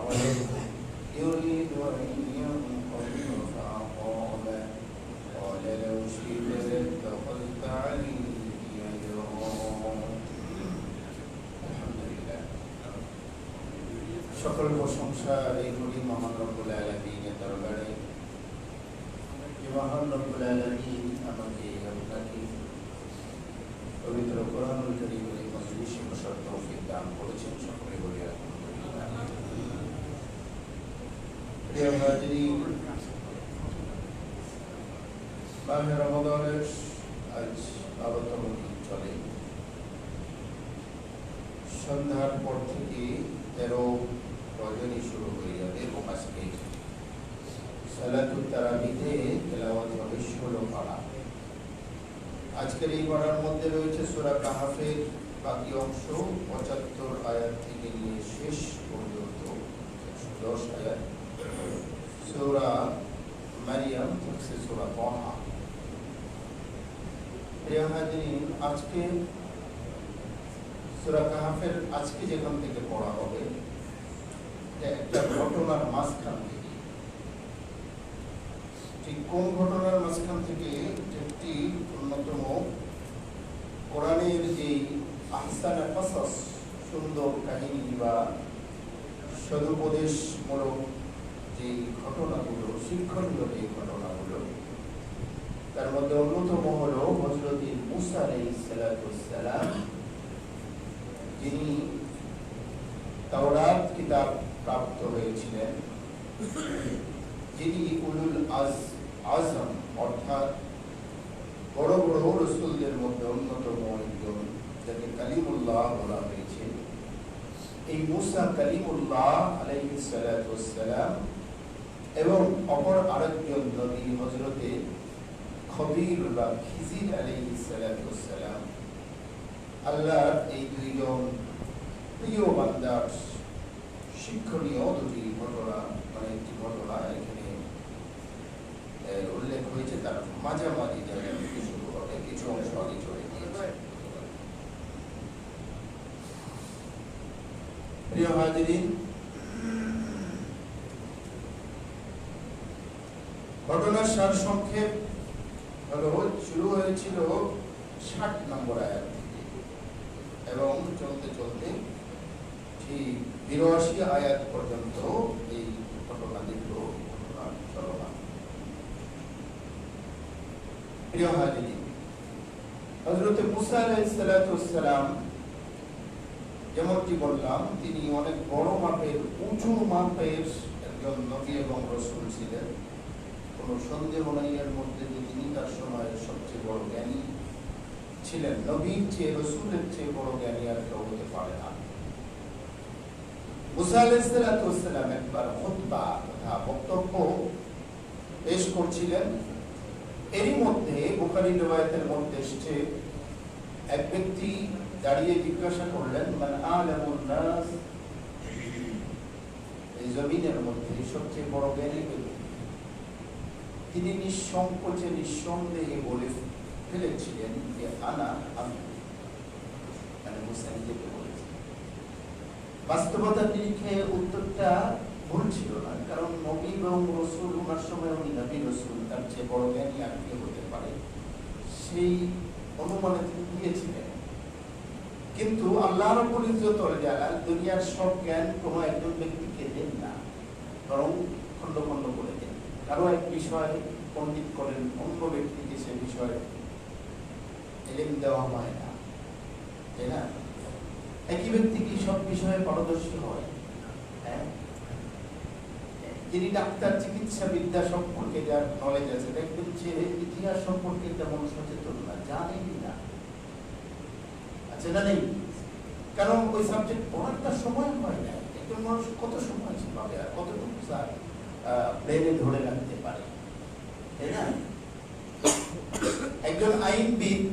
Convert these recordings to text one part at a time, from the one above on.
يريد أن ينقضي فأقام قال لو شئت لاتخذت عليه أجرا الحمد لله সকল প্রশংসা এই করি মহান রব্বুল আলামিনের দরবারে। যে মহান রব্বুল আলামিন আমাকে আপনাকে পবিত্র কোরআনুল কারীমের মজলিসে বসার তৌফিক দান করেছেন। সকলে বলি আলহামদুলিল্লাহ। প্রিয় হাজিরিন, মাহে রমাদানের আজ 12তম দিন চলে। সন্ধ্যার পর থেকে 13 রজনী শুরু হয়ে যাবে এবং আজকে সালাতুত তারাবিতে তেলাওয়াত হবে 16 পারা। আজকের এই পারার মধ্যে রয়েছে সূরা কাহাফের বাকি অংশ 75 আয়াত থেকে নিয়ে শেষ পর্যন্ত 110 আয়াত, সূরা মারিয়াম থেকে সূরা তাহা। প্রিয় হাজিরিন, আজকে সূরা কাহাফের আজকে যেখান থেকে পড়া হবে একটা ঘটনার মাঝখান থেকে। ঠিক কোন ঘটনার মাঝখান থেকে? একটি অন্যতম কোরআনের যে আহসানে কসস, সুন্দর কাহিনী বা সদুপদেশমূলক যে ঘটনাগুলো, শিক্ষণীয় যে ঘটনাগুলো, তার মধ্যে অন্যতম হলো হযরত মুসা আলাইহিস সালাম, যিনি তাওরাত কিতাব প্রাপ্ত হয়েছিলেন, যিনি উলুল আজম অর্থাৎ বড় বড় রাসূলদের মধ্যে অন্যতম একজন, যাকে কালিমুল্লাহ বলা হয়েছে। এই মুসা কালিমুল্লাহ আলাইহিস সালাম এবং অপর আরেকজন নবী হযরতে খদির বা খিজির আলাইহিস সালাম, আল্লাহর এই দুইজন প্রিয় বান্দার শিক্ষণীয় দুটি ঘটনা, মানে একটি ঘটনা এখানে উল্লেখ হয়েছে। তার মাঝামাঝি জায়গা থেকে শুরু হবে, কিছু অংশ আগে চলে গিয়েছে। প্রিয় হাজিরিন, ঘটনার সার সংক্ষেপ হলো, শুরু হয়েছিল 60 নম্বর আয়াত থেকে এবং চলতে চলতে ঠিক 82 আয়াত পর্যন্ত এই ঘটনা দেখলো চলমান। প্রিয় হাজিরিন, হযরত মুসা আলাইহিস সালাম যেমনটি বললাম, তিনি অনেক বড় মাপের, উঁচু মাপের একজন নবী এবং রাসূল ছিলেন। কোনো সন্দেহ নাই এর মধ্যে যে তিনি তার সময়ের সবচেয়ে বড় জ্ঞানী ছিলেন। নবীর চেয়ে, রাসূলের চেয়ে বড় জ্ঞানী আর কেউ হতে পারে না। মুসা আলাইহিস সালাম একবার খুতবা তথা বক্তব্য পেশ করছিলেন। এরই মধ্যে বুখারী riwayat-এর মধ্যে এসেছে, এক ব্যক্তি দাঁড়িয়ে জিজ্ঞাসা করলেন, মান আলামুন নাস, এই জমিনের মধ্যে সবচেয়ে বড় জ্ঞানী ব্যক্তি। তিনি নিঃসংকোচে নিঃসন্দেহে বলে ফেলেছিলেন যে আমি, মানে মুসা নিজেকে বলেছেন। বাস্তবতার নিরিখে উত্তরটা ভুল ছিল না, কারণ নবী এবং রাসূল ওনার সময় উনি নবী রাসূল, তার চেয়ে বড় জ্ঞানী আর কে হতে পারে, সেই অনুমানে তিনি দিয়েছিলেন। কিন্তু আল্লাহ রাব্বুল ইজ্জত ওয়াল জালাল দুনিয়ার সব জ্ঞান কোনো একজন ব্যক্তিকে দেন না, বরং খণ্ড খণ্ড করে দেন। কারো এক বিষয় পণ্ডিত করেন, অন্য ব্যক্তিকে সে বিষয়ে ইলম দেওয়া হয় না, তাই না? একই ব্যক্তি কি সব বিষয়ে পারদর্শী হয়? হ্যাঁ, যিনি ডাক্তার, চিকিৎসা বিদ্যা সম্পর্কে যার নলেজ আছে, দেখবেন যে ইতিহাস সম্পর্কে তেমন সচেতন না, জানেনই না। আচ্ছা, না নেই, কারণ ওই সাবজেক্ট পড়ার তার সময় হয় না। একজন মানুষ কত সময় পাবে আর কতটুকু স্যার ব্রেনে ধরে রাখতে পারে, তাই না? একজন আইনবিদ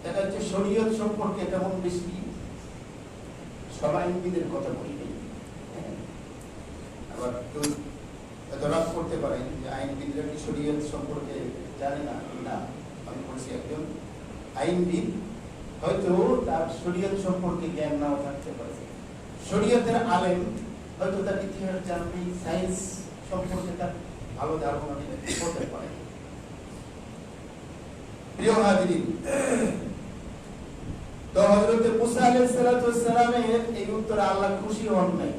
দেখা যাচ্ছে শরীয়ত সম্পর্কে তেমন বেশি, সব আইনবিদের কথা বলি নেই। আবার কেউ রাগ করতে পারেন যে আইনবিদরা কি শরীয়ত সম্পর্কে জানে না। না, আমি বলছি একজন আইনবিদ হয়তো তার শরীয়ত সম্পর্কে জ্ঞান নাও থাকতে পারে, শরীয়তের আলেম হয়তো তার ইতিহাস জানবে, সায়েন্স সম্পর্কে তার ভালো ধারণা হতে পারে। প্রিয় হাজিরিন, তো হযরত মুসা আলাইহিস সালামের এই উত্তরে আল্লাহ খুশি হন নাই।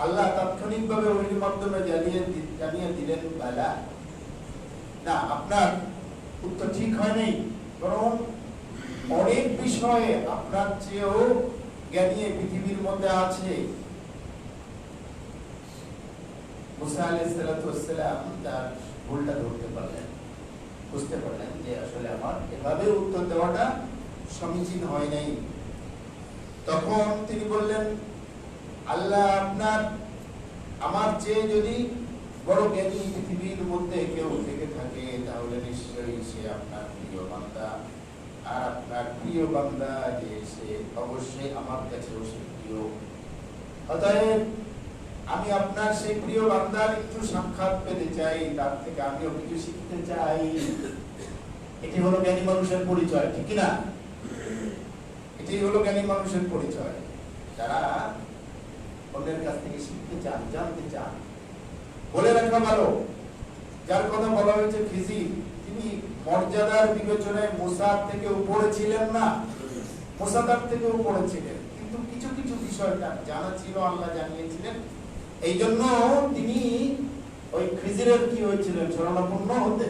আল্লাহ তাৎক্ষণিকভাবে ওহির মাধ্যমে জানিয়ে দিলেন, বালা না, আপনার উত্তর ঠিক হয় নাই, বরং অনেক বিষয়ে আপনার চেয়েও জ্ঞানী পৃথিবীর মধ্যে আছে। মুসা আলাইহিস সালাম তার ভুলটা ধরতে পারলেন, বুঝতে পারলেন যে আসলে আমার এভাবে উত্তর দেওয়াটা সমীচীন হয় নাই। তখন তিনি বললেন, আল্লাহ আপনার আমার চেয়ে যদি বড় জ্ঞানী পৃথিবীর মধ্যে কেউ থেকে থাকে তাহলে নিশ্চয়ই সে আপনার প্রিয় বান্দা, আর আপনার প্রিয় বান্দা যে সে অবশ্যই আমার কাছেও সে প্রিয়। অতএব আমি আপনার সেই প্রিয় বান্দার একটু সাক্ষাৎ পেতে চাই, তার থেকে আমিও কিছু শিখতে চাই। এটি হলো জ্ঞানী মানুষের পরিচয়, ঠিক না? এটি হলো জ্ঞানী মানুষের পরিচয়, যারা অন্যের কাছ থেকে শিখতে চান, জানতে চান। বলে রাখা ভালো, যার কথা বলা হয়েছে খিজির, তিনি মর্যাদার বিবেচনায় মুসার থেকে উপরে ছিলেন না, মুসা তার থেকে উপরে ছিলেন, কিন্তু কিছু কিছু বিষয় তার জানা ছিল, আল্লাহ জানিয়েছিলেন। এই জন্য তিনি ওই খিজিরের কি হয়েছিলেন, শরণাপন্ন হতে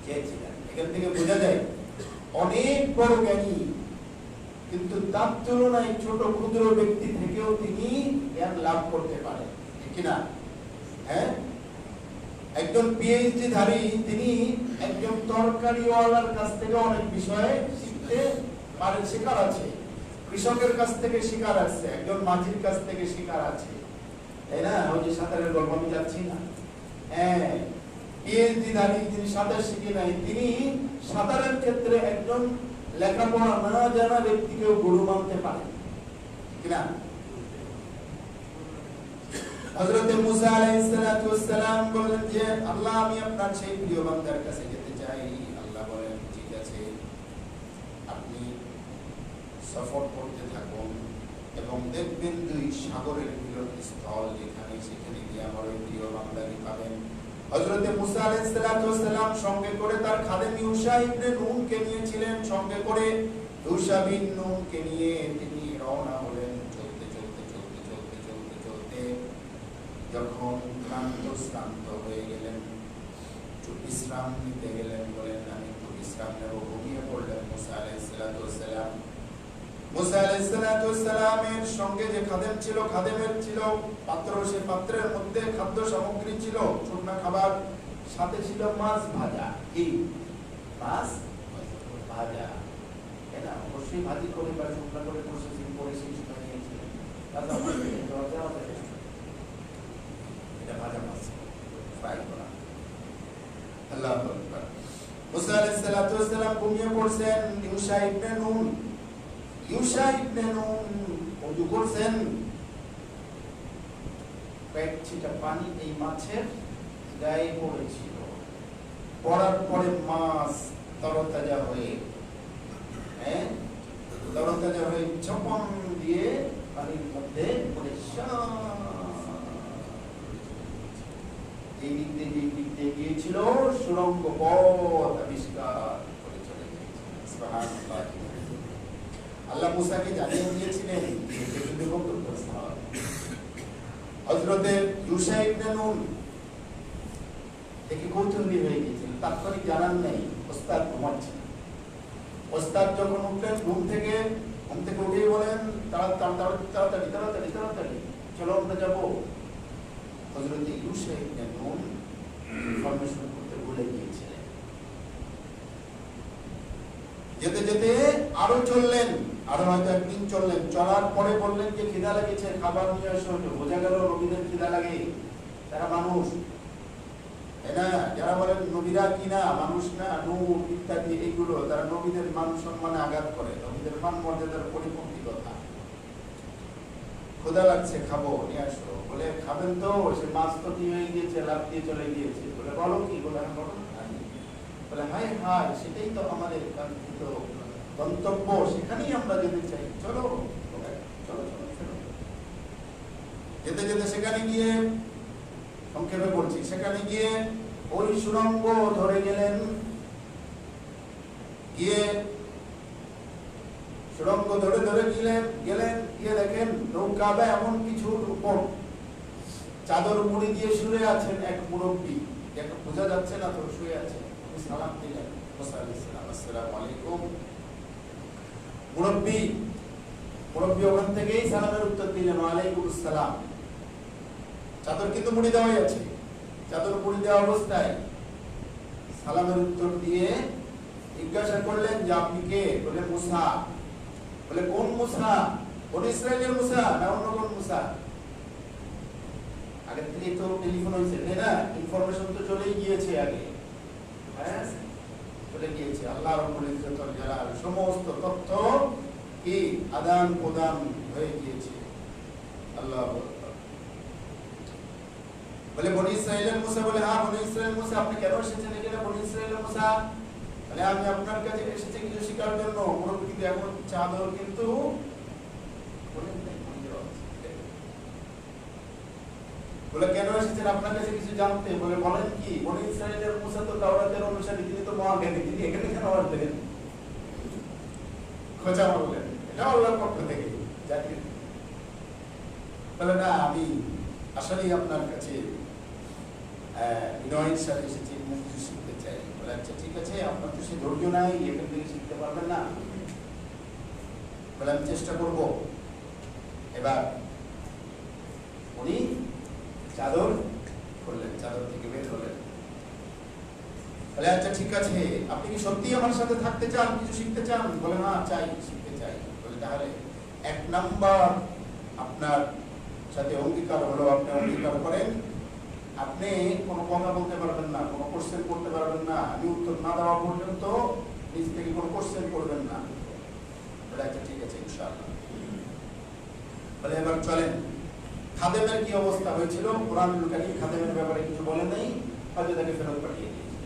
চেয়েছিলেন। এখান থেকে বোঝা যায় অনেক বড় জ্ঞানী, কিন্তু তার তুলনায় ছোট ক্ষুদ্র ব্যক্তি থেকেও তিনি জ্ঞান লাভ করতে পারেন, ঠিক না? হ্যাঁ, একজন পিএইচডি ধারী তিনি একজন তরকারিওয়ালার কাছ থেকে অনেক বিষয়ে শিখতে পারেন, শেখার আছে। কৃষকের কাছ থেকে শিকার আছে, একজন মাঝির কাছ থেকে শিকার আছে, তাই না? ওই যে সাঁতারের গল্প আমি যাচ্ছি না, হ্যাঁ, পিএইচডি ধারী তিনি সাঁতার শিখে নাই, তিনি সাঁতারের ক্ষেত্রে একজন লেখাপড়া না জানা ব্যক্তিকেও গুরু মানতে পারেন, ঠিক না? হযরত মুসা আলাইহিস সালাম বললেন যে আল্লাহ আমি আপনার সেই প্রিয় বান্দার কাছে যেতে চাই। আল্লাহ বলেন, ঠিক আছে, আপনি সফর করতে থাকুন এবং দেখবেন দুই সাগরের মিলনস্থল, যেখানে সেখানে গিয়ে আমার ওই প্রিয় বান্দাকে পাবেন। হযরত মুসা আলাইহিস সালাম সঙ্গে করে তার খাদেম ইউশা ইবনে নুনকে নিয়েছিলেন, সঙ্গে করে ইউশা বিন নুনকে নিয়ে তিনি রওনা হলেন। চলতে চলতে চলতে চলতে চলতে চলতে যখন শ্রান্ত হয়ে গেলেন, বিশ্রাম নিতে গেলেন, বলেন আমি একটু বিশ্রাম নেব, ঘুমিয়ে পড়লেন মুসা আলাইহিস সালাম। মুসা আলাইহিস সালামের সঙ্গে যে খাদেম ছিল, খাদেমের ছিল পাত্র, সে পাত্রের মধ্যে খাদ্য সামগ্রী ছিল, শুকনা খাবার, সাথে ছিল মাছ ভাজা। কি মাছ ভাজা? এটা অবশ্যই ভাজি করে বা শুকনা করে প্রসেসিং করে শেষ করে নিয়েছিলেন। এটা ভাজা মাছ ফ্রাই করা। আল্লাহু আকবার। মুসা আলাইহিস সালাম ঘুমিয়ে পড়ছেন। ইউশা ইবনে নুন ওযু করছেন, কয়েক ছিটা পানি এই মাছের গায়ে পড়েছিল। পড়ার পরে মাছ তরতাজা হয়ে চপন দিয়ে পানির মধ্যে পড়ে এই দিক দিয়ে গিয়েছিল, সুড়ঙ্গ পথ আবিষ্কার করে চলে গিয়েছিল। সুবহানাল্লাহ। আল্লাহ মুসাকে জানিয়ে দিয়েছিলেন হযরত ইউশা ইবনে নুন দেখে কৌতূহলী হয়ে গিয়েছিলেন, তাৎক্ষণিক জানান নাই ওস্তাদ ঘুমাচ্ছেন। ওস্তাদ যখন উঠলেন ঘুম থেকে উঠেই বলেন, তাড়াতাড়ি চলো আমরা যাবো। হযরত ইউশা ইবনে নুন ইনফরমেশন করতে ভুলে গিয়েছিলেন। যেতে যেতে আরো চললেন, আরো হয়তো একদিন চললেন, চলার পরে বললেন যে খিদা লেগেছে, খাবার নিয়ে আসো। বোঝা গেল নবীদের খিদা লাগে, তারা মানুষ, তাই না? যারা বলেন নবীরা কিনা মানুষ না, নূর ইত্যাদি, এগুলো তারা নবীদের মান সম্মানে আঘাত করে, নবীদের মান মর্যাদার পরিপন্থী কথা। ক্ষুধা লাগছে, খাবো, নিয়ে আসো। বলে খাবেন তো? সে মাছ তো কি হয়ে গিয়েছে, লাভ দিয়ে চলে গিয়েছে। বলে বলো কি? বলে বলে হায় হায়, সেটাই তো আমাদের কাঙ্ক্ষিত গন্তব্য, সেখানেই আমরা যেতে চাই, চলো চলো চলো চলো। যেতে সেখানে গিয়ে, সংক্ষেপে বলছি, সেখানে গিয়ে ওই সুড়ঙ্গ ধরে গেলেন। গিয়ে সুড়ঙ্গ ধরে ধরে গেলেন গিয়ে দেখেন নৌকা বা এমন কিছুর উপর চাদর মুড়ি দিয়ে শুয়ে আছেন এক মুরব্বী, যাকে বোঝা যাচ্ছে না তো শুয়ে আছে। সালাম দিলেন মুসা আলাইহিস সালাম, আসসালামু আলাইকুম। মুরব্বী ওখান থেকেই সালামের উত্তর দিলেন, ওয়ালাইকুম আসসালাম। চাদর কিন্তু মুড়ি দেওয়াই আছে। চাদর মুড়ি দেওয়া অবস্থায় সালামের উত্তর দিয়ে জিজ্ঞাসা করলেন যে আপনি কে? বলে মুসা। বলে কোন মুসা? বনি ইসরাইলের মুসা না অন্য কোন মুসা? আগে থেকে তো টেলিফোন হয়েছে, তাই না? ইনফরমেশন তো চলেই গিয়েছে আগে, হ্যাঁ চলে গিয়েছে। আল্লাহ রাব্বুল ইজ্জত ওয়াল জালাল সমস্ত তথ্য কি আদান প্রদান হয়ে গিয়েছে। আল্লাহ বলে বনি ইসরাইলের মুসা? বলে হ্যাঁ বনি ইসরাইলের মুসা। আপনি কেন এসেছেন এখানে বনি ইসরাইলের মুসা? বলে আমি আপনার কাছে এসেছি কিছু শিকার জন্য। মুরব্বী কিন্তু এখন চাদর কিন্তু বলে কেন এসেছেন? আপনার কাছে কিছু জানতে। বলে বলেন কি? বনি ইসরাইলের মুসা তো তাওরাতের অনুসারী, তিনি তো মহাজ্ঞানী, তিনি এখানে কেন আসবেন? খোঁজা বললেন এটা আল্লাহর পক্ষ থেকে জাতির। বলে না আমি আসলেই আপনার কাছে বিনয়ের সাথে এসেছি, কিছু শিখতে চাই। বলে আচ্ছা ঠিক আছে, আপনার তো সে ধৈর্য নাই, এখান থেকে শিখতে পারবেন না। বলে আমি চেষ্টা করব। এবার উনি চাদর করলেন, চাদর থেকে বের হলেন। বলে আচ্ছা ঠিক আছে, আপনি কি সত্যি আমার সাথে থাকতে চান, কিছু শিখতে চান? বলে না চাই, শিখতে চাই। বলে তাহলে 1 নাম্বার আপনার সাথে অঙ্গীকার হলো, আপনি অঙ্গীকার করেন আপনি কোনো কথা বলতে পারবেন না, কোনো কোশ্চেন করতে পারবেন না, আমি উত্তর না দেওয়া পর্যন্ত নিজ থেকে কোনো কোশ্চেন করবেন না। বলে আচ্ছা ঠিক আছে ইনশাআল্লাহ। বলে এবার চলেন। খাদেমের কি অবস্থা হয়েছিল? কুরআনুল কারীম খাদেমের ব্যাপারে কিছু বলে নাই, হয়তো তাকে ফেরত পাঠিয়ে দিয়েছিল।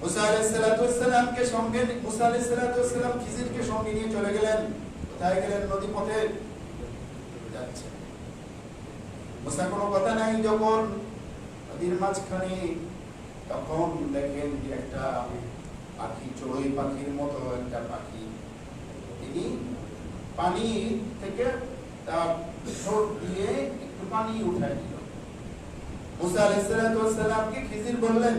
মুসা আলাইহিস সালাতু ওয়াস সালামকে সঙ্গে, মুসা আলাইহিস সালাতু ওয়াস সালাম খিজিরকে সঙ্গে নিয়ে চলে গেলেন। কোথায় গেলেন? নদী পথে যাচ্ছে। মুসা কোনো কথা নাই যখন নদীর মাঝখানে, তখন দেখেন যে একটা পাখি, চড়ুই পাখির মতো একটা পাখি, তিনি পানি থেকে তার ঠোঁট দিয়ে একটু পানি উঠায় দিল। মুসা আলাইহিস সালাতু ওয়াস সালামকে খিজির বললেন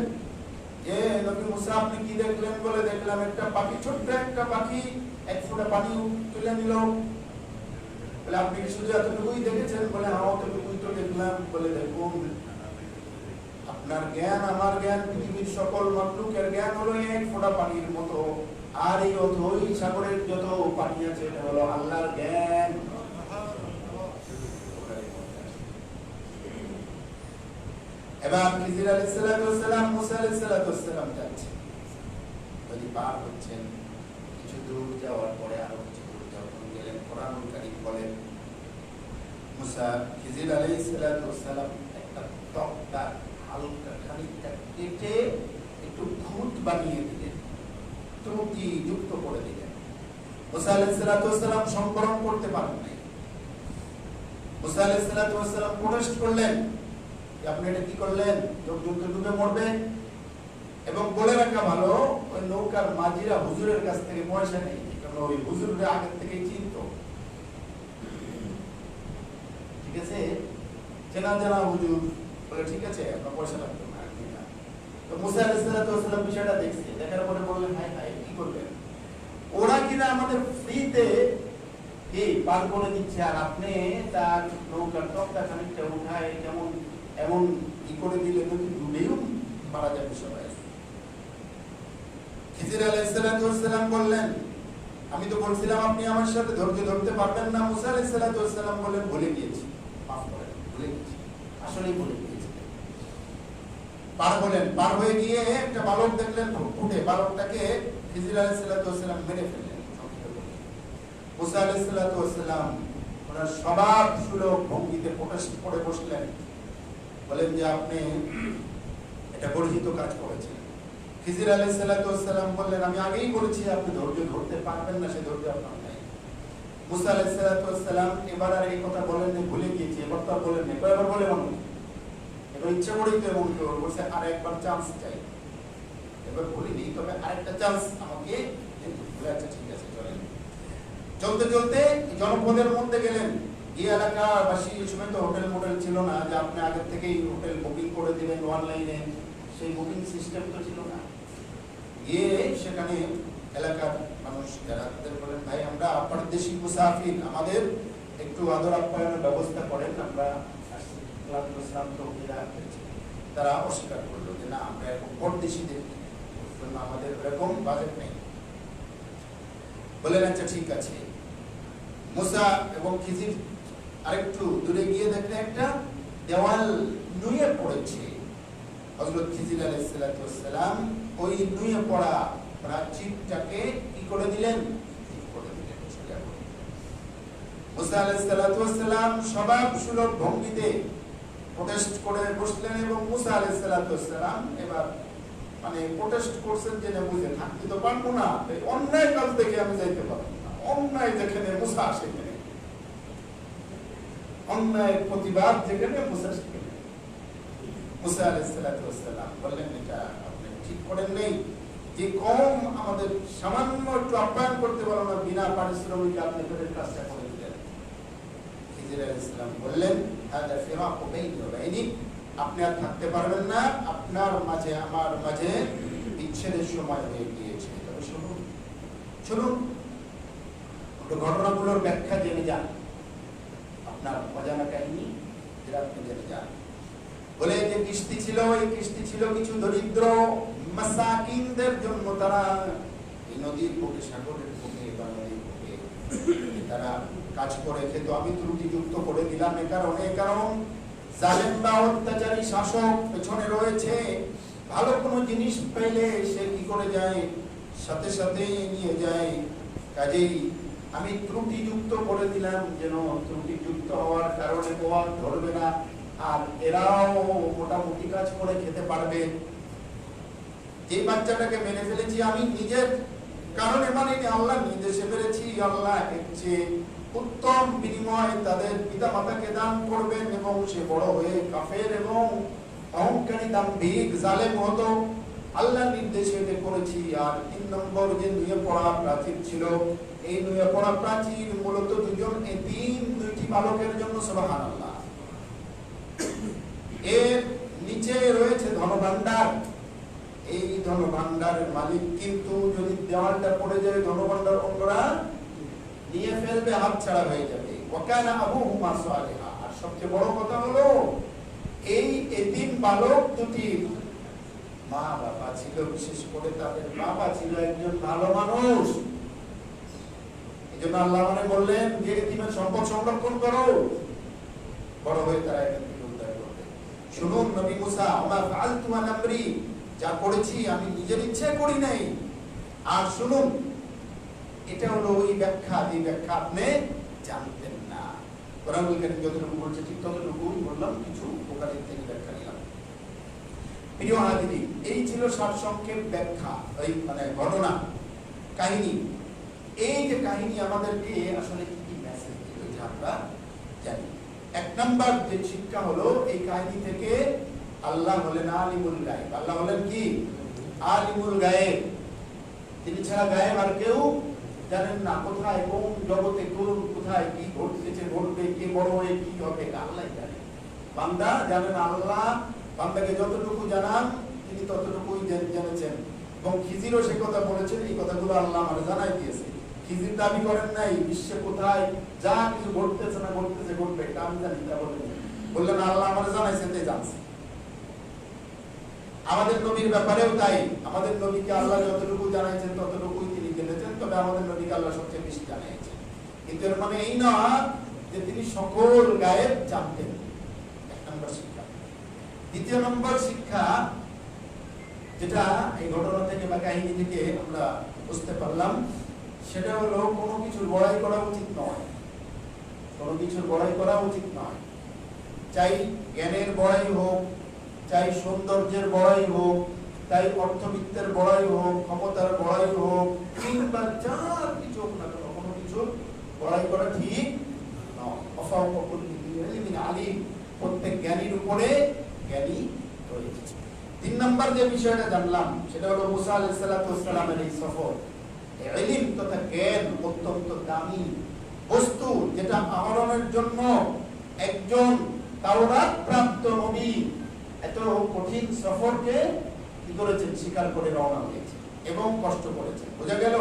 যে নবী মুসা আপনি কি দেখলেন? বলে দেখলাম একটা পাখি, ছোট্ট একটা পাখি 1 ফোঁটা পানি তুলে নিল। বলে আপনি কি শুধু এতটুকুই দেখেছেন? বলে হ্যাঁ অতটুকুই তো দেখলাম। বলে দেখুন আপনার জ্ঞান আমার জ্ঞান, পৃথিবীর সকল মাখলুকের জ্ঞান হলো 1 ফোঁটা পানির মতো, আর এই অথই সাগরের যত পানি আছে এটা হলো আল্লাহর জ্ঞান। এবার খিজির আলাইহিস সালাতু ওয়াস সালাম মুসা আলাইহিস সালাতু ওয়াস সালাম যাচ্ছেন, নদী পার হচ্ছেন। কিছু দূর যাওয়ার পরে আরো কিছু দূর যখন গেলেন, কুরআনুল কারীম বলেন মুসা খিজির আলাইহিস সালাতু ওয়াস সালাম একটা তক্তা হালকা খানিকটা কেটে একটু খুঁত বানিয়ে দিলেন, ত্রুটি যুক্ত করে দিলেন। মুসা আলাইহিস সালাতু ওয়াস সালাম সংবরণ করতে পারেন নাই। মুসা আলাইহিস সালাতু ওয়াস সালাম প্রোটেস্ট করলেন, আপনি এটা কি করলেন? যুদ্ধে ডুবে মরবে। এবং বলে রাখা ভালো, ওই নৌকার মাঝিরা হুজুরের কাছ থেকে পয়সা নেই, কারণ ওই হুজুররা আগের থেকেই চিনত, ঠিক আছে, চেনা জানা হুজুর। বলে ঠিক আছে আপনার পয়সা লাগবে না। তো মুসা আলাইহিস সালাতু ওয়াস সালাম বিষয়টা দেখছে, দেখার পরে বললেন হাই হাই কি করবেন? ওরা কিনা আমাদের ফ্রিতে কি পার করে দিচ্ছে, আর আপনি তার নৌকার তক্তা খানিকটা উঠায় যেমন এমন কি করে দিলে তো ডুবেও মারা যাবে সবাই। খিজির আলাইহিস সালাতু ওয়াস সালাম বললেন আমি তো বলছিলাম আপনি আমার সাথে ধৈর্য ধরতে পারবেন না। মুসা আলাইহিস সালাতু ওয়াস সালাম বললেন ভুলে গিয়েছি, মাফ করেন, ভুলে গেছি, আসলেই ভুলে গিয়েছি। পার হলেন, পার হয়ে গিয়ে একটা বালক দেখলেন ফুটে, বালকটাকে খিজির আলাইহিস সালাতু ওয়াস সালাম মেরে ফেললেন। মুসা আলাইহিস সালাতু ওয়াস সালাম ওনার স্বভাব সুলভ ভঙ্গিতে প্রোটেস্ট করে বসলেন, বলেন যে আপনি এটা গর্হিত কাজ করেছেন। খিজির আলাইহিস সালাতু ওয়াস সালাম বললেন আমি আগেই বলেছি আপনি ধৈর্য ধরতে পারবেন না, সে ধৈর্য আপনার নাই। মুসা আলাইহিস সালাম এবার আর এই কথা বলেন না, ভুলে গিয়েছে, এবার তো আর বলেন না, কয়বার বলে মানুষ, এবার ইচ্ছা করেই তো এমন করে বলছে আর একবার চান্স চাই, এবার বলিনি তবে আরেকটা চান্স আমাকে বলে, আচ্ছা ঠিক আছে চলেন। চলতে চলতে জনপদের মধ্যে গেলেন, এই এলাকাবাসী এই সময় তো হোটেল মোটেল ছিল না যে আপনি আগের থেকেই হোটেল বুকিং করে দিবেন অনলাইনে, সেই বুকিং সিস্টেম তো ছিল না। গিয়ে সেখানে এলাকার মানুষ যারা তাদের বলেন ভাই আমরা আপনার দেশি মুসাফির, আমাদের একটু আদর আপ্যায়নের ব্যবস্থা করেন, আমরা ক্লান্ত শ্রান্ত তারা অস্বীকার করলো যে না আমরা এরকম পরদেশিদের জন্য আমাদের এরকম বাজেট নেই। বললেন আচ্ছা ঠিক আছে। মুসা এবং খিজির আরেকটু দূরে গিয়ে দেখলে একটা দেওয়াল নুয়ে পড়েছে। হযরত খিজির আলাইহিস সালাম ওই নুয়ে পড়া প্রাচীরটাকে কি করে দিলেন, ঠিক করে দিলেন। মুসা আলাইহিস সালাম স্বভাব সুলভ ভঙ্গিতে প্রোটেস্ট করে বসলেন এবং মুসা আলাইহিস সালাম এবার মানে প্রোটেস্ট করছেন যে না বুঝে থাকতে তো পারবো না, অন্যায় কাজ দেখে আমি যাইতে পারবো না, অন্যায় যেখানে মুসা সেখানে, অন্যায় প্রতিবাদ যেখানে মুসা সেখানে। মুসা আলাইহিস সালাম বললেন এটা আপনি ঠিক করেন নেই, যে কম আমাদের সামান্য একটু আপ্যায়ন করতে পারো না, বিনা পারিশ্রমিকে আপনি তাদের কাজটা করে দিলেন। খিজির আলাইহিস সালাম বললেন হাদা ফিরাকু বাইনি ওয়া বাইনিক, আপনি আর থাকতে পারবেন না, আপনার মাঝে আমার মাঝে বিচ্ছেদের সময় হয়ে গিয়েছে। তবে শুনুন শুনুন ঘটনাগুলোর ব্যাখ্যা জেনে যান, আপনার অজানা কাহিনী যেটা আপনি জেনে যান। বলে যে কিস্তি ছিল, এই কিস্তি ছিল কিছু দরিদ্র মাসাকিনদের জন্য, তারা এই নদীর বুকে, সাগরের বুকে বা নদীর বুকে তারা কাজ করে খেত। আমি ত্রুটিযুক্ত করে দিলাম এ কারণ জালেম বা অত্যাচারী শাসক পেছনে রয়েছে, ভালো কোনো জিনিস পেলে সে কি করে যায়, সাথে সাথে নিয়ে যায়। কাজেই আমি ত্রুটিযুক্ত করে দিলাম, যেন ত্রুটিযুক্ত হওয়ার কারণে গোয়া ধরবে না, আর এরাও মোটামুটি কাজ করে খেতে পারবে। যে বাচ্চাটাকে মেরে ফেলেছি আমি নিজের কারণে মানিনি, আল্লাহ নির্দেশে মেরেছি, আল্লাহ হচ্ছে উত্তম বিনিময় তাদের পিতা মাতাকে দান করবেন এবং সে বড় হয়ে কাফের এবং অহংকারী দাম্ভিক জালেম হতো, আল্লাহ নির্দেশে এটা করেছি। আর ৩ নম্বর যে নুয়ে পড়া প্রাচীর ছিল, এই নুয়ে পড়া প্রাচীর মূলত দুজন এতিম, 2টি বালকের জন্য, সুবহানাল্লাহ। এর নিচে রয়েছে ধনভাণ্ডার, এই ধনভাণ্ডারের মালিক কিন্তু যদি দেওয়ালটা পড়ে যায় ধনভাণ্ডার অন্যরা নিয়ে ফেলবে, হাত ছাড়া হয়ে যাবে। ওয়াকানা আবুহুমা সালিহা, আর সবচেয়ে বড় কথা হলো এই এতিম বালক দুটির মা বাবা ছিল, বিশেষ করে তাদের বাবা ছিল একজন ভালো মানুষ। এজন্য আল্লাহ মানে বললেন যে এতিমের সম্পদ সংরক্ষণ করো, বড় হয়ে তারা এখান থেকে উদ্ধার করবে। শুনুন নবী মুসা, ওমা ফাআলতু আন আমরি, যা করেছি আমি নিজের ইচ্ছে করি নাই। আর শুনুন এটা হলো ওই ব্যাখ্যা, যে ব্যাখ্যা আপনি জানতেন না। কোরআনুল কারীম যতটুকু বলছে ঠিক ততটুকুই বললাম, কিছু উপকারী থেকে ব্যাখ্যা নিলাম। প্রিয় হাজিরিন, এই ছিল সারসংক্ষেপ ব্যাখ্যা, এই মানে ঘটনা কাহিনী। এই যে কাহিনী আমাদেরকে আসলে কি কি মেসেজ দিল যে আমরা জানি। 1 নাম্বার যে শিক্ষা হলো এই কাহিনী থেকে, আল্লাহ হলেন আলিমুল গায়েব। আল্লাহ হলেন কি? আলিমুল গায়েব। তিনি ছাড়া গায়েব আর কেউ জানেন না, কোথায় কোন জগতে কোথায় কি ঘটতেছে, ঘটবে, কে বড় হয়ে কি হবে, আল্লাহ জানেন। বান্দা জানেন, আল্লাহ বান্দাকে যতটুকু জানান তিনি ততটুকুই জেনেছেন। এবং খিজিরও সে কথা বলেছেন, এই কথাগুলো আল্লাহ আমার জানাই দিয়েছে। খিজির দাবি করেন নাই বিশ্বে কোথায় যা কিছু ঘটতেছে না ঘটতেছে ঘটবে এটা আমি জানি, তা বললেন আল্লাহ আমার জানাইছে, তাই জানছে। আমাদের নবীর ব্যাপারেও তাই, আমাদের নবীকে আল্লাহ যতটুকু জানাইছেন ততটুকুই তিনি জেনেছেন, তবে আমাদের নবীকে আল্লাহ সবচেয়ে বেশি জানিয়েছেন। কিন্তু এর মানে এই না যে তিনি সকল গায়েব জানতেন। 1 নম্বর শিক্ষা। 2 নম্বর শিক্ষা যেটা এই ঘটনা থেকে বা কাহিনী থেকে আমরা বুঝতে পারলাম, সেটা হলো কোনো কিছুর বড়াই করা উচিত নয়, কোনো কিছুর বড়াই করা উচিত নয়। চাই জ্ঞানের বড়াই হোক, চাই সৌন্দর্যের বড়াই হোক, চাই অর্থবিত্তের বড়াই হোক, ক্ষমতার বড়াই হোক, কিংবা যার কিছু হোক না কেন, কোনো কিছুর বড়াই করা ঠিক নয়। ওয়াফাওকা কুল্লি যি ইলমিন আলিম, প্রত্যেক জ্ঞানীর উপরে জ্ঞানী রয়েছে। 3 নাম্বার যে বিষয়টা জানলাম সেটা হলো মুসা আলাইহিস সালাতু ওয়াস সালামের এই সফর। ইলম তথা জ্ঞান অত্যন্ত দামি বস্তু, যেটা আহরণের জন্য একজন তাওরাত প্রাপ্ত নবী এত কঠিন সফরকে কি করেছেন, স্বীকার করে রওনা হয়েছে এবং কষ্ট করেছেন। বোঝা গেল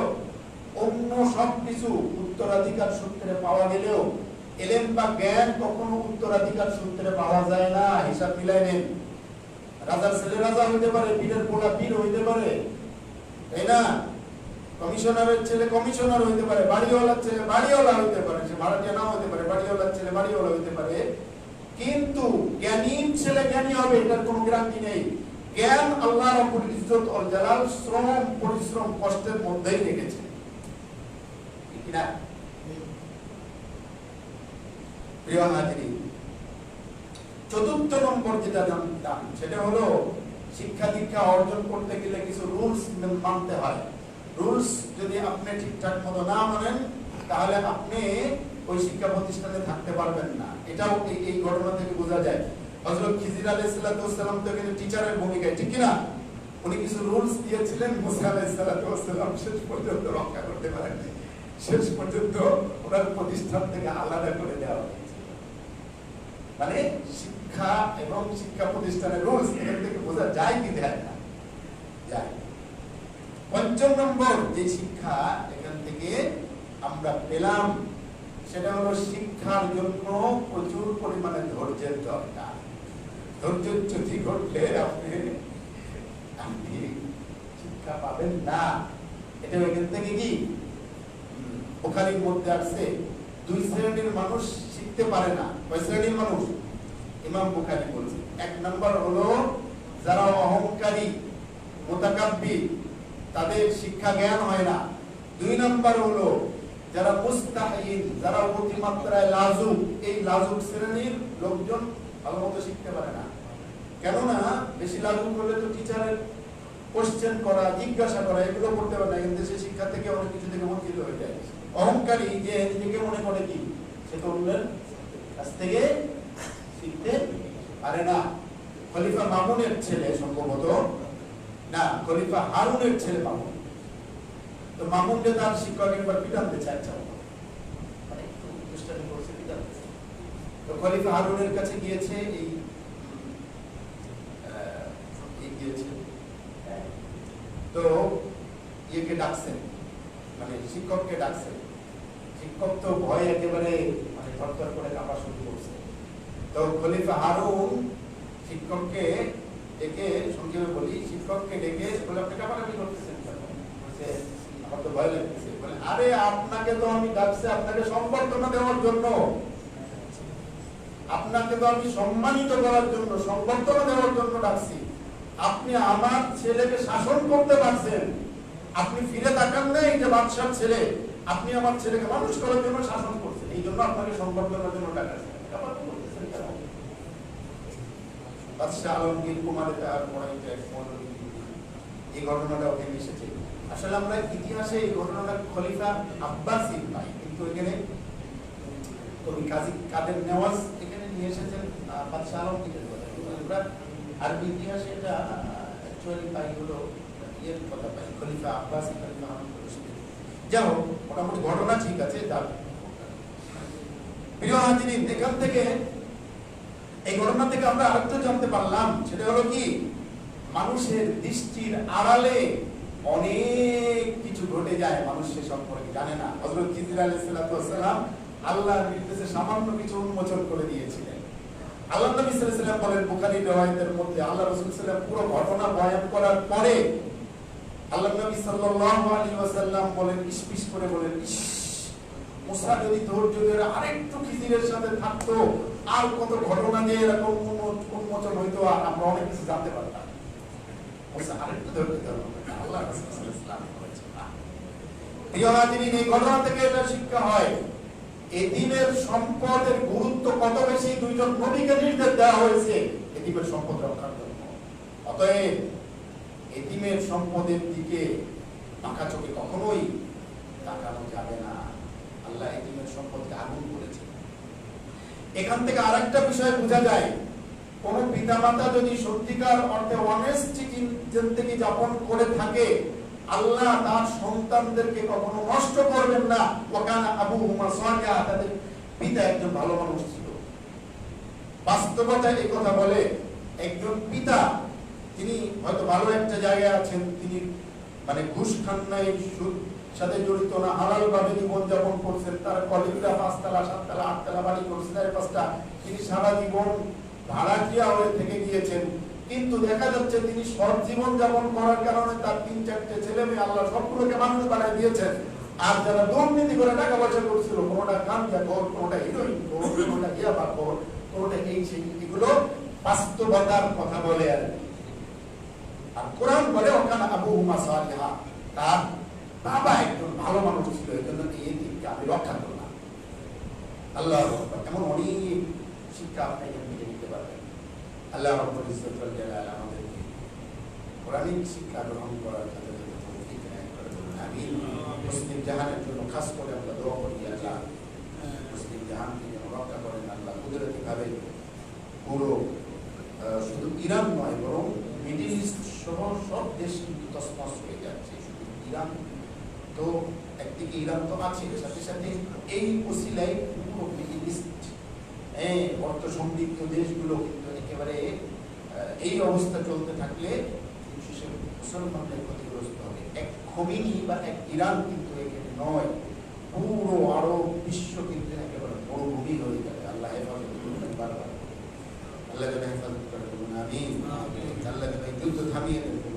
অন্য সবকিছু উত্তরাধিকার সূত্রে পাওয়া গেলেও ইলম বা জ্ঞান কখনো উত্তরাধিকার সূত্রে পাওয়া যায় না। হিসাব মিলাই নেন, রাজার ছেলে রাজা হইতে পারে, পীরের পোলা পীর হইতে পারে, তাই না? কমিশনারের ছেলে কমিশনার হইতে পারে, বাড়িওয়ালার ছেলে বাড়িওয়ালা হইতে পারে, সে ভাড়াটিয়া নাও হইতে পারে, বাড়িওয়ালার ছেলে বাড়িওয়ালা হইতে পারে, কিন্তু জ্ঞানীর ছেলে জ্ঞানী হবে এটার কোনো গ্যারান্টি নেই। জ্ঞান আল্লাহ রাব্বুল ইজ্জত ওয়াল জালাল শ্রম পরিশ্রম কষ্টের মধ্যেই রেখেছে, ঠিক না? প্রিয় হাজিরিন, 4th নম্বর যেটা জানতাম সেটা হলো শিক্ষা দীক্ষা অর্জন করতে গেলে কিছু রুলস মানতে হয়। রুলস যদি আপনি ঠিকঠাক মতো না মানেন তাহলে আপনি ওই শিক্ষা প্রতিষ্ঠানে থাকতে পারবেন না। এটাও এই ঘটনা থেকে বোঝা যায়। হযরত খিজির আলাইহিস সালাম তো এখানে টিচারের ভূমিকায়, ঠিক কি না? উনি কিছু রুলস দিয়েছিলেন, মুসা আলাইহিস সালাম শেষ পর্যন্ত রক্ষা করতে পারেননি। শেষ পর্যন্ত ওনার প্রতিষ্ঠান থেকে আলাদা করে দেওয়া হয়েছে। মানে শিক্ষা এবং শিক্ষা প্রতিষ্ঠানের রুলস এখান থেকে বোঝা যায় কি যায় না? যায়। 5 নম্বর যে শিক্ষা এখান থেকে আমরা পেলাম সেটা হলো শিক্ষার জন্য প্রচুর পরিমাণে ধৈর্যের দরকার। ধৈর্যচ্যুতি ঘটলে আপনি শিক্ষা পাবেন না। এটা এখান থেকে কি বুখারীর মধ্যে আছে, 2 শ্রেণীর মানুষ শিখতে পারে না। কয় শ্রেণীর মানুষ? ইমাম বুখারী বলছেন। 1 নাম্বার হলো যারা অহংকারী মুতাকাব্বির, তাদের শিক্ষা জ্ঞান হয় না। 2 নাম্বার হলো যারা মুস্তাহিন, যারা অতিমাত্রায় লাজুক, এই লাজুক শ্রেণীর লোকজন ভালো মতো শিখতে পারে না। কেননা বেশি লাজুক হলে তো টিচারের কোশ্চেন করা, জিজ্ঞাসা করা এগুলো করতে পারে না, কিন্তু সে শিক্ষা থেকে অনেক কিছু থেকে বঞ্চিত হয়ে যায়। অহংকারী যে নিজেকে মনে করে কি সে তো অন্যের কাছ থেকে শিখতে পারে না। খলিফা মামুনের ছেলে সম্ভবত না, খলিফা হারুনের ছেলে মামুন, তো মামুনকে তার শিক্ষক একবার পিটাতে চাইছে, মানে একটু দুষ্টামি করছে, পিটাতে। তো খলিফা হারুনের কাছে গিয়েছে, গিয়েছে তো ইয়েকে ডাকছেন, মানে শিক্ষককে ডাকছেন। শিক্ষক তো ভয় একেবারে মানে থরথর করে কাঁপা শুরু করছে। তো খলিফা হারুন শিক্ষককে ডেকে, সংক্ষেপে বলি, শিক্ষককে ডেকে বলে আপনি কাঁপাকাঁপি করতেছেন কেন? বলছে আমার তো ভয় লাগতেছে। বলে আরে আপনাকে তো আমি ডাকছি আপনাকে সম্বর্ধনা দেওয়ার জন্য, আপনাকে তো আমি সম্মানিত করার জন্য, সম্বর্ধনা দেওয়ার জন্য ডাকছি। আপনি আমার ছেলেকে শাসন করতে পারছেন, আপনি ফিরে তাকান নাই যে বাদশার ছেলে, আপনি আমার ছেলেকে মানুষ করার জন্য শাসন করছেন, এই জন্য আপনাকে সম্বর্ধনার জন্য ডাকাচ্ছেন। বাদশা আলমগীর কুমারে তার এই ঘটনাটা ওখানে এসেছে। আসলে আমরা ইতিহাসে এই ঘটনাটা খলিফা আব্বাসী পাই, কিন্তু এখানে কবি কাজী কাদের নেওয়াজ এখানে নিয়ে এসেছেন বাদশা আলমগীরের কথা। আমরা আরবি ইতিহাসে এটা অ্যাকচুয়ালি পাই হলো ইয়ের কথা পাই, খলিফা আব্বাসী, খলিফা হারুন রশিদ। যাই হোক, মোটামুটি ঘটনা ঠিক আছে। প্রিয় হাজিরিন, এখান থেকে এই ঘটনা থেকে আমরা আরেকটা জানতে পারলাম, সেটা হলো কি মানুষের দৃষ্টির আড়ালে অনেক কিছু ঘটে যায়, মানুষ সে সম্পর্কে জানে না। হযরত খিজির আলাইহিস সালাম আল্লাহর নির্দেশে সামান্য কিছু উন্মোচন করে দিয়েছিলেন। আল্লাহ নবী সাল্লাল্লাহু আলাইহি ওয়াসাল্লাম বলেন বুখারী riwayat-এর মধ্যে, আল্লাহ রাসূল সাল্লাল্লাহু আলাইহি ওয়াসাল্লাম পুরো ঘটনা বয়ান করার পরে আল্লাহ নবী সাল্লাল্লাহু আলাইহি ওয়াসাল্লাম বলেন, ইসপিস করে বলেন, মুসা যদি ধৈর্য ধরে আরেকটু খিজিরের সাথে থাকতো, আর কত ঘটনা দিয়ে এরকম উন্মোচন হইতো, আর আমরা অনেক কিছু জানতে পারতাম। মুসা আরেকটু ধৈর্য ধরে আল্লাহ রাসূল সাল্লাল্লাহু আলাইহি ওয়াসাল্লাম বলেছেন। প্রিয় হাজিরিন, এই ঘটনা থেকে এটা শিক্ষা হয় এতিমের সম্পদের গুরুত্ব কত বেশি। 2 জন নবীকে নির্দেশ দেওয়া হয়েছে এতিমের সম্পদ রক্ষার জন্য। অতএব এতিমের সম্পদের দিকে পাকা চোখে কখনোই তাকানো যাবে না। আল্লাহ এতিমের সম্পদকে আগুন করেছে। এখান থেকে আরেকটা বিষয় বোঝা যায়, কোন পিতামাতা যদি সত্যিকার অর্থে অনেস্টি জিন্দেগি যাপন করে থাকে, আল্লাহ তার সন্তানদেরকে কখনো নষ্ট করবেন না। ওয়াকানা আবুহুমা সালিহা, তাদের পিতা একজন ভালো মানুষ ছিল। বাস্তবতা এই কথা বলে, একজন পিতা তিনি হয়তো ভালো একটা জায়গায় আছেন, তিনি মানে ঘুষ খান নাই, সুদ সাথে জড়িত না, হালাল ভাবে জীবন যাপন করছেন, তার কলিগরা 5 তলা 7 তলা 8 তলা বাড়ি করছেন, 4-5টা, তিনি সারা জীবন ভাড়াটিয়া হয়ে থেকে গিয়েছেন। কিন্তু দেখা যাচ্ছে তিনি সৎ জীবন যাপন করার কারণে তার 3-4টে ছেলে মেয়ে আল্লাহ সবগুলোকে মানুষ বানায় দিয়েছেন। আর যারা দুর্নীতি করে টাকা পয়সা করছিল, কোনোটা গাঞ্জা খোর, কোনোটা হিরোইন খোর, কোনোটা ইয়াবা খোর, কোনোটা এই সেই, এগুলো বাস্তবতার কথা বলে। আর কোরআন বলে ওখানে আবুহুমা সালিহা, তার বাবা একজন ভালো মানুষ ছিল, এই জন্য এই দিককে আমি রক্ষা করলাম। আল্লাহ এমন অনেক শিক্ষা আপনি এখান থেকে নিতে পারবেন। আল্লাহ রাব্বুল ইজ্জত ওয়াল জালাল আমাদেরকে কোরআনিক শিক্ষা গ্রহণ করার সাথে সাথে তৌফিক এনায়েত করে দেন, আমিন। মুসলিম জাহানের জন্য খাস করে আমরা দোয়া করি, আল্লাহ মুসলিম জাহানকে যেন রক্ষা করেন। আল্লাহ কুদরতি ভাবে পুরো শুধু ইরান নয়, বরং মিডল ইস্ট সহ সব দেশ কিন্তু তছনছ হয়ে যাচ্ছে। শুধু ইরান তো একদিকে, ইরান তো আছে, সাথে সাথে এই ওসিলায় পুরো মিডল ইস্ট অর্থ সমৃদ্ধ দেশগুলো কিন্তু একেবারে এই অবস্থা চলতে থাকলে মুসলমানদের ক্ষতিগ্রস্ত হবে। এক খোমেনি বা এক ইরান কিন্তু এখানে নয়, পুরো আরব বিশ্ব কিন্তু একেবারে মরুভূমি হয়ে যাবে। আল্লাহ হেফাজত করবেন, বারবার আল্লাহ যেন হেফাজত করে দেবেন, আমিন। আল্লাহ যেন যুদ্ধ থামিয়ে দেবেন।